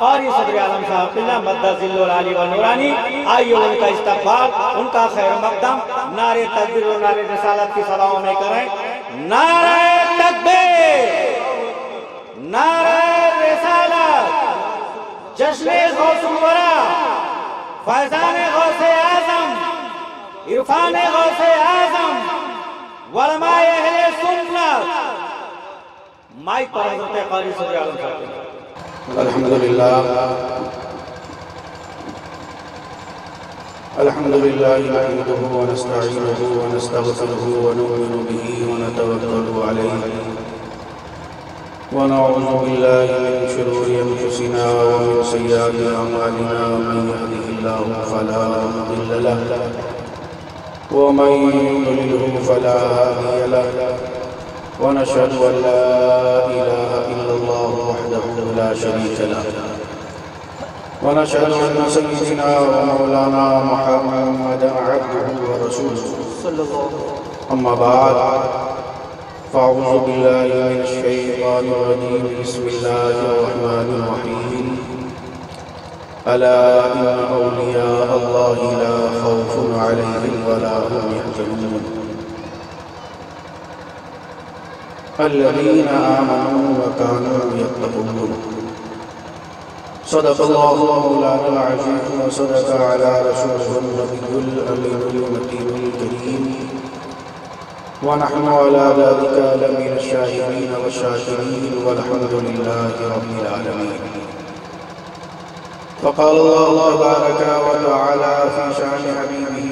قاری صدر عالم صاحب قلعہ مدذل العالی و نورانی، آئیے ان کا استقبال، ان کا خیر مقدم نعرہ تکبیر و نعرہ رسالت کی صداؤں میں کریں۔ نعرہ تکبیر، نعرہ رسالت، جشن غوث الورا، فیضان غوث اعظم، عرفان غوث اعظم، علماء اہل سنت۔ مائک پر حضرت قاری صدر عالم صاحب۔ الحمدللہ نحمده ونستعینه ونستغفره ونؤمن به ونتوکل علیہ ونعوذ باللہ من شرور انفسنا ومن سیئات اعمالنا، من یهده اللہ فلا مضل له ومن يضلل فلا هادي له، ونشهد أن لا إله إلا الله وحده لا شريك له، ونشهد أن سيدنا ومولانا محمدا عبده ورسوله. أما بعد، فأعوذ بالله من الشيطان الرجيم. بسم الله الرحمن الرحيم. ألا إن أولياء الله لا خوف عليهم ولا هم يحزنون الذين آمنوا وكانوا يتقون. صدق الله مولانا العظيم وصدق على رسوله النبي الأمين المتين الكريم، ونحن على ذلك لمن الشاهدين والشاكرين، والحمد لله رب العالمين. فقال الله تبارك وتعالى في شأن حبيبه: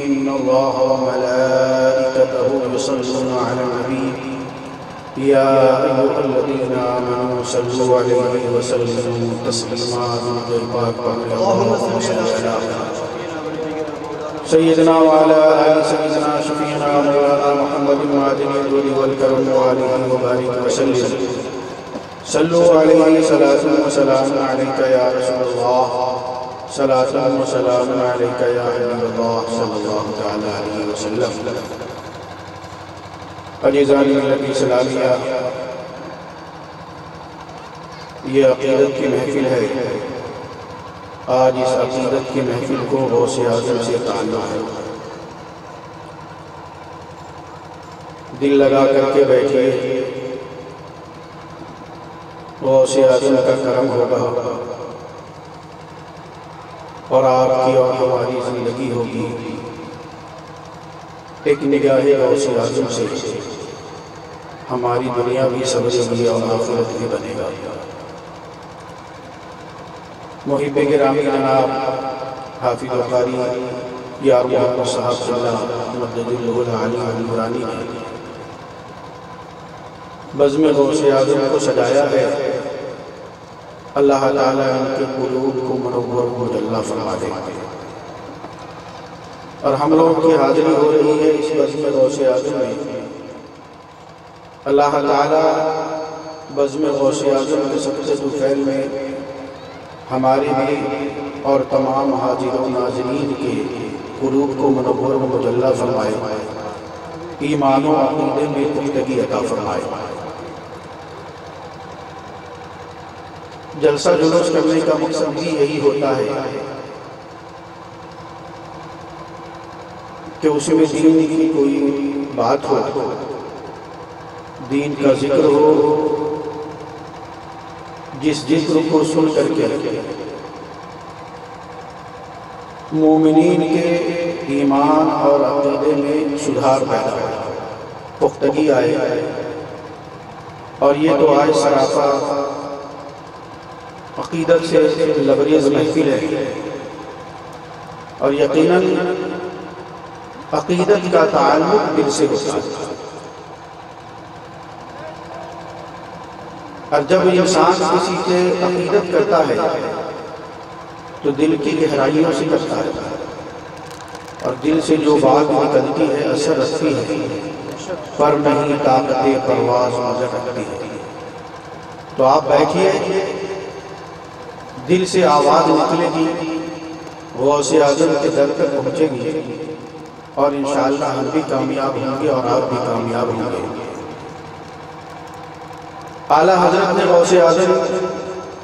إن الله وملائكته يصلون على النبي يا أيها الذين آمنوا صلوا عليه وسلموا تسليما. اللهم صل على سيدنا وعلى آل سيدنا شفيعنا مولانا محمد معدن الجود والكرم وآله وبارك وسلم. صلوا عليه صلاة وسلام عليك يا رسول الله، صلاة وسلام عليك يا حبيب الله صلى الله تعالى عليه وسلم. عزیزانی ملت اسلامیہ، یہ عقیدت کی محفل ہے. آج اس عقیدت کی محفل کو غوث اعظم سے تعلق ہے. دل لگا کر کے بیٹھیے، غوث اعظم کا کرم ہوگا اور آپ کی اور ہماری زندگی ہوگی ایک نگاہ غوث اعظم سے. ہماری دنیا بھی سبز بھی اور آخرت بھی بنے گا. محب گرامی جناب حافظ قاری یار محمد صاحب صلی اللہ مدذل العالی و نورانی نے بزم غوث اعظم کو سجایا ہے. اللہ تعالیٰ ان کے قلوب کو منور مجلہ فرما دے. اور ہم لوگوں کی حاضری ہو رہی ہے اس بزم غوث اعظم میں. اللہ تعالیٰ بزم غوث اعظم کے صدقے طفیل میں ہمارے بھی اور تمام حاضر و ناظرین کے قلوب کو منور و مجلہ فرمائے، ایمان و عقیدے میں پختگی عطا فرمائے. جلسہ جلوس کرنے کا مقصد بھی یہی ہوتا ہے کہ اس میں دین کی کوئی بات ہو، دین کا ذکر ہو، جس ذکر کو سن کر کے مومنین کے ایمان اور عقیدے میں سدھار پیدا ہو، پختگی آئے. اور یہ تو آج سراپا عقیدت سے لبریز محفل ہے، اور یقیناً عقیدت کا تعلق دل سے ہوتا ہے. اور جب انسان کسی سے عقیدت کرتا ہے تو دل کی گہرائیوں سے کرتا ہے، اور دل سے جو بات نکلتی ہے اثر رکھتی ہے، پر نہیں طاقت پرواز نظر رکھتی ہے. تو آپ بیٹھیے، دل سے آواز نکلے گی، غوث اعظم کے در تک پہنچے گی، اور انشاءاللہ ہم بھی کامیاب ہوں گے اور آپ بھی کامیاب ہوں گے. اعلیٰ حضرت نے غوث اعظم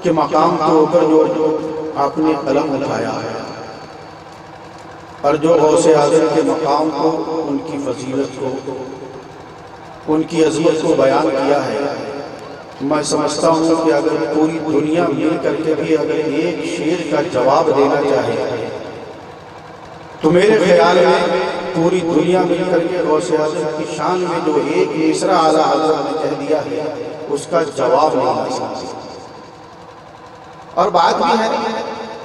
کہ مقام کے اوپر جو آپ نے قلم اٹھایا ہے اور جو غوث اعظم کے مقام کو، ان کی فضیلت کو، ان کی عظمت کو بیان کیا ہے، میں سمجھتا ہوں کہ اگر پوری دنیا مل کر کے بھی اگر ایک شعر کا جواب دینا چاہے تو میرے خیال میں پوری دنیا مل کر کے غوث اعظم کی شان میں جو ایک مصرع اعلیٰ حضرت نے کہہ دیا ہے اس کا جواب نہیں آ سکتا۔ اور بات بھی ہے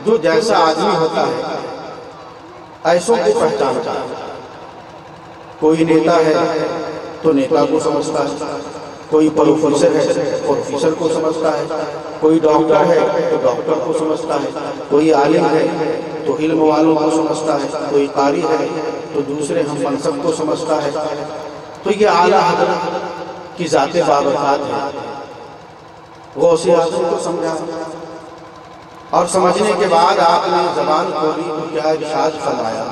جو جیسا آدمی ہوتا ہے ایسوں کو پہچانتا ہے۔ کوئی نیتا ہے تو نیتا کو سمجھتا ہے، کوئی پروفیسر ہے پروفیسر کو سمجھتا ہے، کوئی ڈاکٹر ہے تو ڈاکٹر کو سمجھتا ہے، کوئی عالم ہے تو علم والوں کو سمجھتا ہے، کوئی قاری ہے تو دوسرے ہم منصب کو سمجھتا ہے۔ تو یہ اعلیٰ حضرت کی ذات بابرکات ہے۔ غوث اعظم کو سمجھا اور سمجھنے کے بعد آپ نے زبان کھولی تو کیا ارشاد فرمایا،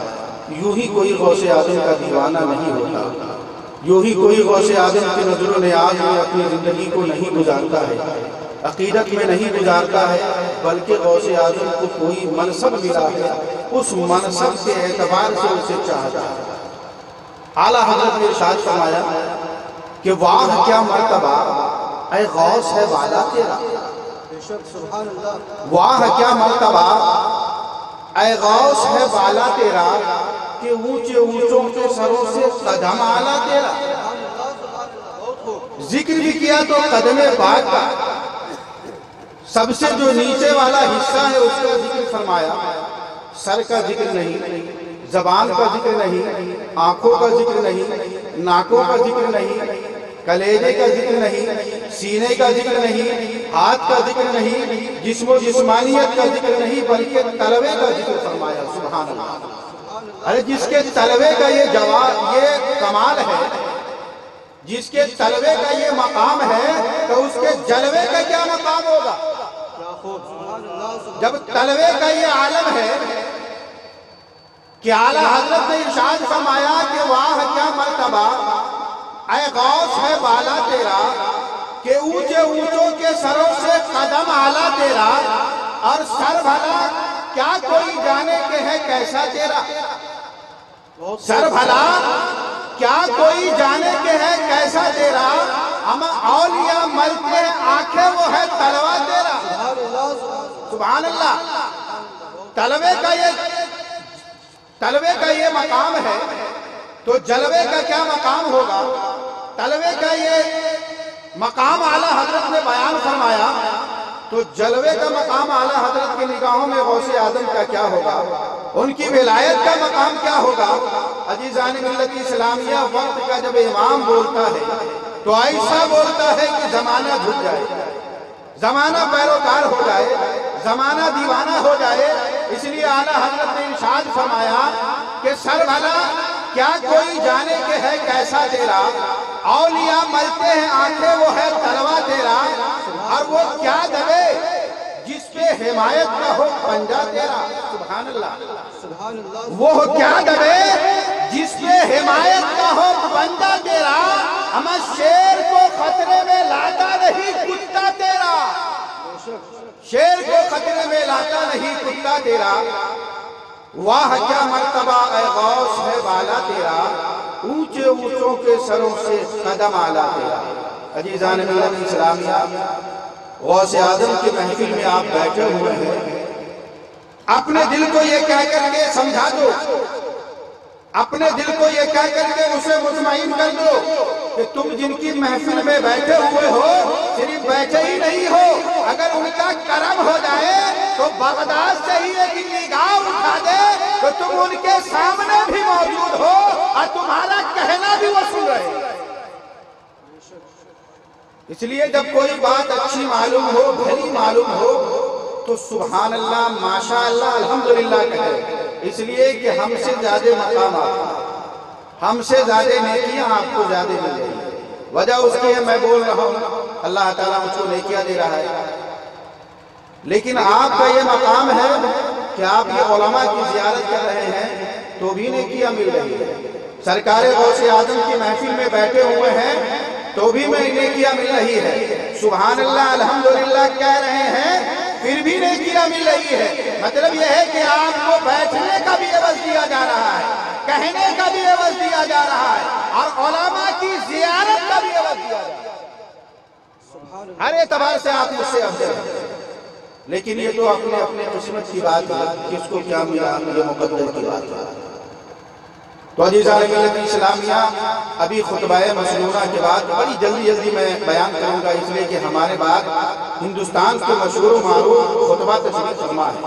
یوں ہی کوئی غوث اعظم کا دیوانہ نہیں ہوتا، یوں ہی کوئی غوث اعظم کی نظر و نیاز میں اپنی زندگی کو نہیں گزارتا ہے، عقیدت میں نہیں گزارتا ہے، بلکہ غوث اعظم کو کوئی منصب ملا ہے، اس منصب کے اعتبار سے اسے چاہتا ہے۔ اعلیٰ حضرت نے ارشاد فرمایا کہ واہ کیا مرتبہ اے غوث ہے والا تیرا، واہ کیا مرتبہ اے غوث ہے والا تیرا، کہ اونچے اونچوں کے سروں سے قدم آلہ تیرا۔ ذکر بھی کیا تو قدم پاک کا، سب سے جو نیچے والا حصہ ہے اس کا ذکر فرمایا، سر کا ذکر نہیں، زبان کا ذکر نہیں، آنکھوں کا ذکر نہیں، ناکوں کا ذکر نہیں، کلیجے کا ذکر نہیں، سینے کا ذکر نہیں، ہاتھ کا ذکر نہیں، جسم و جسمانیت کا ذکر نہیں، بلکہ طلبے کا ذکر فرمایا۔ سبحان اللہ۔ ارے جس کے طلبے کا یہ جواب، یہ کمال ہے، جس کے طلبے کا یہ مقام ہے تو اس کے جلوے کا کیا مقام ہوگا؟ جب طلبے کا یہ عالم ہے کہ اعلیٰ حضرت نے ارشاد فرمایا کہ واہ کیا مرتبہ اے غوث ہے بالا تیرا، کہ اونچے اونچوں کے سروں سے قدم اعلیٰ تیرا، اور سر بھلا کیا کوئی جانے کے ہے کیسا تیرا، سر بھلا کیا کوئی جانے کے ہے کیسا تیرا، ہم اولیاء ملتے ہیں آنکھیں وہ ہے تلوہ تیرا۔ سبحان اللہ۔ طلبے کا یہ مقام ہے تو جلوے کا کیا مقام ہوگا؟ طلبے کا یہ مقام اعلیٰ حضرت نے بیان فرمایا تو جلوے کا مقام اعلیٰ حضرت کی نگاہوں میں غوث اعظم کا کیا ہوگا، ان کی ولایت کا مقام کیا ہوگا۔ عزیزان ملت اسلامیہ، وقت کا جب امام بولتا ہے تو ایسا بولتا ہے کہ زمانہ جھک جائے، زمانہ پیروکار ہو جائے، زمانہ دیوانہ ہو جائے۔ اس لیے اعلیٰ حضرت نے ارشاد فرمایا کہ سر بھلا کیا کوئی جانے کے ہے کیسا تیرا، اولیاء ملتے ہیں آنکھیں وہ ہے تلوہ تیرا، اور وہ کیا دبے جس پہ حمایت نہ ہو پنجہ تیرا۔ سبحان اللہ۔ وہ کیا دبے جس پہ حمایت نہ ہو پنجہ تیرا، ہم شیر کو خطرے میں لاتا نہیں کتا تیرا، شیر کو خطرے میں لاتا نہیں کتا تیرا۔ واہ کیا مرتبہ اے غوث ہے بالا تیرا، اونچے اونچوں کے سروں سے قدم اعلیٰ تیرا۔ عزیزان ملت اسلامیہ، غوث اعظم کی محفل میں آپ بیٹھے ہوئے ہیں، اپنے دل کو یہ کہہ کر کے سمجھا دو، اپنے دل کو یہ کہہ کر کے اسے مطمئن کر دو کہ تم جن کی محفل میں بیٹھے ہوئے ہو صرف بیٹھے ہی نہیں ہو، اگر ان کا کرم ہو جائے تو بغداد سے ہی ایک نگاہ اٹھا دے تو تم ان کے سامنے بھی موجود ہو اور تمہارا کہنا بھی وہ سن رہے ہیں۔ اس لیے جب کوئی بات اچھی معلوم ہو، بھلی معلوم ہو تو سبحان اللہ، ماشاءاللہ، الحمدللہ کہے، اس لیے کہ ہم سے زیادہ مقامات، ہم سے زیادہ نیکیاں آپ کو زیادہ مل رہی ہیں۔ وجہ اس کی ہے میں بول رہا ہوں، اللہ تعالیٰ مجھ کو نیکیاں دے رہا ہے، لیکن آپ کا یہ مقام ہے کہ آپ یہ علماء کی زیارت کر رہے ہیں تو بھی نیکیاں مل رہی ہیں، سرکار غوث اعظم کی محفل میں بیٹھے ہوئے ہیں تو بھی میں نیکیاں مل رہی ہے، سبحان اللہ الحمدللہ کہہ رہے ہیں پھر بھی نیکیاں مل رہی ہے۔ مطلب یہ ہے کہ آپ کو بیٹھنے کا بھی عوض دیا جا رہا ہے، کہنے کا بھی عوض دیا جا رہا ہے، اور علماء کی زیارت کا بھی عوض دیا جا رہا ہے۔ ہر اعتبار سے آپ مجھ سے افضل ہیں، لیکن یہ تو اپنے اپنے قسمت کی بات ہے، کس کو کیا ملا یہ مقدر کی بات ہے۔ تو عزیزان ملت اسلامیہ، ابھی خطبہ مسنونہ کے بعد بڑی جلدی میں بیان کروں گا، اس لیے کہ ہمارے بعد ہندوستان کے مشہور و معروف خطبہ تشریف فرما ہے۔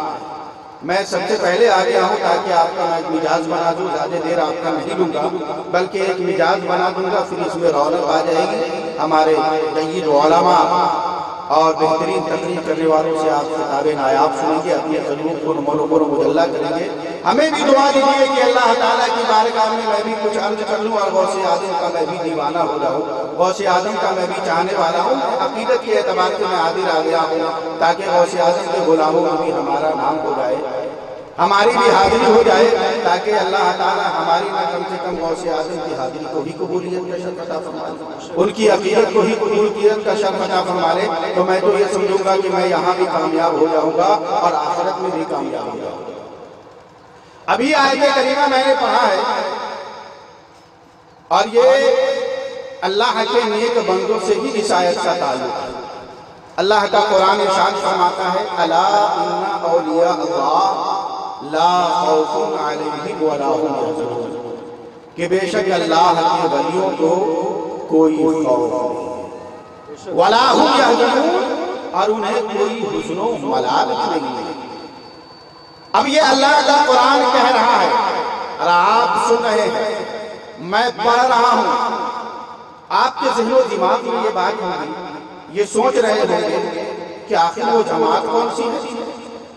میں سب سے پہلے آ گیا ہوں تاکہ آپ کا میں ایک مجاز بنا دوں، زیادہ دیر آپ کا نہیں لوں گا، بلکہ ایک مجاز بنا دوں گا، پھر اس میں رونق آ جائے گی۔ ہمارے جید علماء اور بہترین تقریر کرنے والوں سے آپ خطاب نایاب سنیں گے، اپنے قلوب کو نمو و مجلہ کریں گے۔ ہمیں بھی دعا دیجیے کہ اللہ تعالیٰ کی بارگاہ میں بھی کچھ عرض کر لوں اور غوث اعظم کا میں بھی دیوانہ ہو جاؤں، غوث اعظم کا میں بھی چاہنے والا ہوں۔ عقیدت کے اعتبار سے میں حاضر آ گیا ہوں تاکہ غوث اعظم کے غلاموں میں بھی ہمارا نام ہو جائے، ہماری بھی حاضری ہو جائے، تاکہ اللہ تعالیٰ ہماری نہ کم سے کم غوث اعظم کی حاضری کو ہی قبولیت کا شرف عطا فرما لے، ان کی عقیدت کو ہی قبولیت کا شرف عطا فرما لے، تو میں تو یہ سمجھوں گا کہ میں یہاں بھی کامیاب ہو جاؤں گا اور آخرت میں بھی کامیاب ہو جاؤں گا۔ ابھی آیت کریمہ میں نے پڑھا ہے، اور یہ اللہ کے نیک بندوں سے ہی اس آیت کا تعلق ہے۔ اللہ کا قرآن ارشاد فرماتا ہے الا ان اولیاء اللہ لا خوف علیہم ولا هم یحزنون، کہ بے شک اللہ کے ولیوں کو کوئی خوف نہیں، ولا هم یحزنون، اور انہیں کوئی حزن و ملالت نہیں ہے۔ اب یہ اللہ کا قرآن کہہ رہا ہے اور آپ سن رہے ہیں، میں پڑھ رہا ہوں، آپ کے ذہن و دماغ میں یہ بات ہوگی، یہ سوچ رہے ہوں گے کہ آخر وہ جماعت کون سی ہے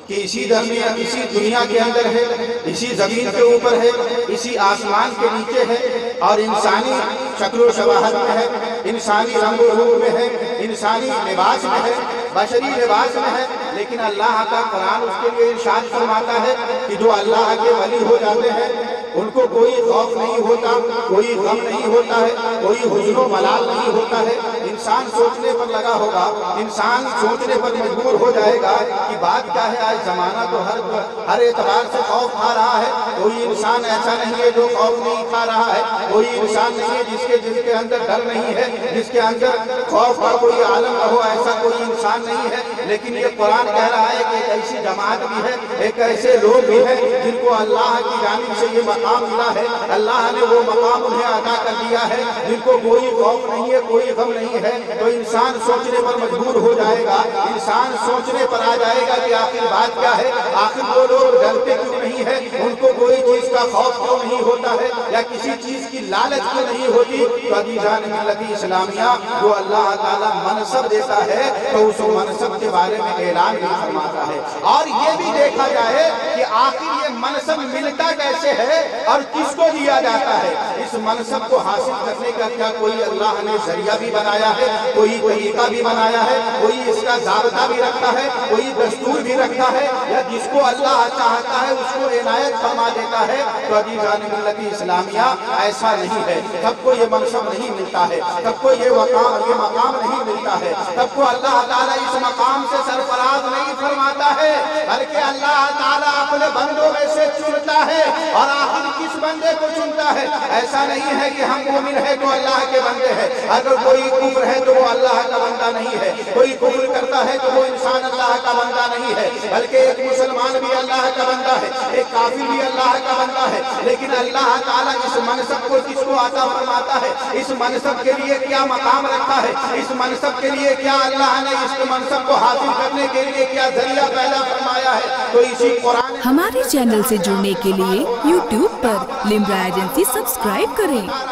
کہ اسی درمیان اسی دنیا کے اندر ہے، اسی زمین کے اوپر ہے، اسی آسمان کے نیچے ہے، اور انسانی شکل و شباہت میں ہے، انسانی رنگ و روپ میں ہے، انسانی لباس میں ہے، بشری لباس میں ہے، لیکن اللہ کا قرآن اس کے لیے ارشاد فرماتا ہے کہ جو اللہ کے ولی ہو جاتے ہیں ان کو کوئی خوف نہیں ہوتا، کوئی غم نہیں ہوتا ہے، کوئی حزن و ملال نہیں ہوتا ہے۔ انسان سوچنے پر لگا ہوگا، انسان سوچنے پر مجبور ہو جائے گا کہ بات کیا ہے، آج زمانہ تو ہر اعتبار سے خوف کھا رہا ہے، کوئی انسان ایسا نہیں ہے جو خوف نہیں کھا رہا ہے، کوئی انسان نہیں ہے جس کے اندر ڈر نہیں ہے، جس کے اندر خوف کا کوئی عالم نہ ہو، ایسا کوئی انسان نہیں ہے۔ لیکن یہ قرآن کہہ رہا ہے کہ ایک ایسی جماعت بھی ہے، ایک ایسے لوگ بھی ہیں جن کو اللہ کی جانب سے یہ مقام ملا ہے، اللہ نے وہ مقام انہیں عطا کر دیا ہے، جن کو کوئی خوف نہیں ہے، کوئی غم نہیں ہے۔ تو انسان سوچنے پر مجبور ہو جائے گا، انسان سوچنے پر آ جائے گا کہ آخر بات کیا ہے، آخر وہ لوگ ڈرتے کیوں نہیں ہے، ان کو کوئی چیز کا خوف کیوں نہیں ہوتا ہے، یا کسی چیز کی لالچ کیوں نہیں ہوتی۔ تو عزیزان ملت اسلامیہ، جو اللہ تعالیٰ منصب دیتا ہے تو اس منصب کے بارے میں اعلان بھی فرماتا ہے، اور یہ بھی دیکھا جائے کہ آخر یہ منصب ملتا کیسے ہے اور کس کو دیا جاتا ہے۔ اس منصب کو حاصل کرنے کا کیا کوئی اللہ نے ذریعہ بھی بنایا ہے، کوئی طریقہ بھی بنایا ہے، کوئی اس کا ضابطہ بھی رکھتا ہے، کوئی دستور بھی رکھتا ہے، یا جس کو اللہ چاہتا ہے اس کو عنایت فرما دیتا ہے؟ تو عزیزان ملت اسلامیہ، ایسا نہیں ہے، سب کو یہ منصب نہیں ملتا ہے، سب کو یہ مقام نہیں ملتا ہے، سب کو اللہ تعالیٰ اس مقام سے سرفراز نہیں فرماتا ہے، بلکہ اللہ تعالیٰ اپنے بندوں میں سے چنتا ہے، اور آخر کس بندے کو چنتا ہے؟ ایسا نہیں ہے کہ ہم مومن ہیں تو اللہ کے بندے ہیں، اگر کوئی کفر ہے تو وہ اللہ کا بندہ نہیں ہے، کوئی کفر کرتا ہے تو وہ انسان اللہ کا بندہ نہیں ہے، بلکہ ایک مسلمان بھی اللہ کا بندہ ہے، ایک کافر بھی اللہ کا بندہ ہے۔ لیکن اللہ تعالیٰ اس منصب کو کس کو عطا فرماتا ہے، اس منصب کے لیے کیا مقام رکھا ہے، اس منصب کے لیے کیا اللہ نے اس منصب کو حاصل کرنے کے لیے کیا ذریعہ پیدا فرمایا ہے، تو اسی قرآن۔ ہمارے چینل سے جڑنے کے لیے YouTube پر لمبرا ایجنسی سبسکرائب کریں۔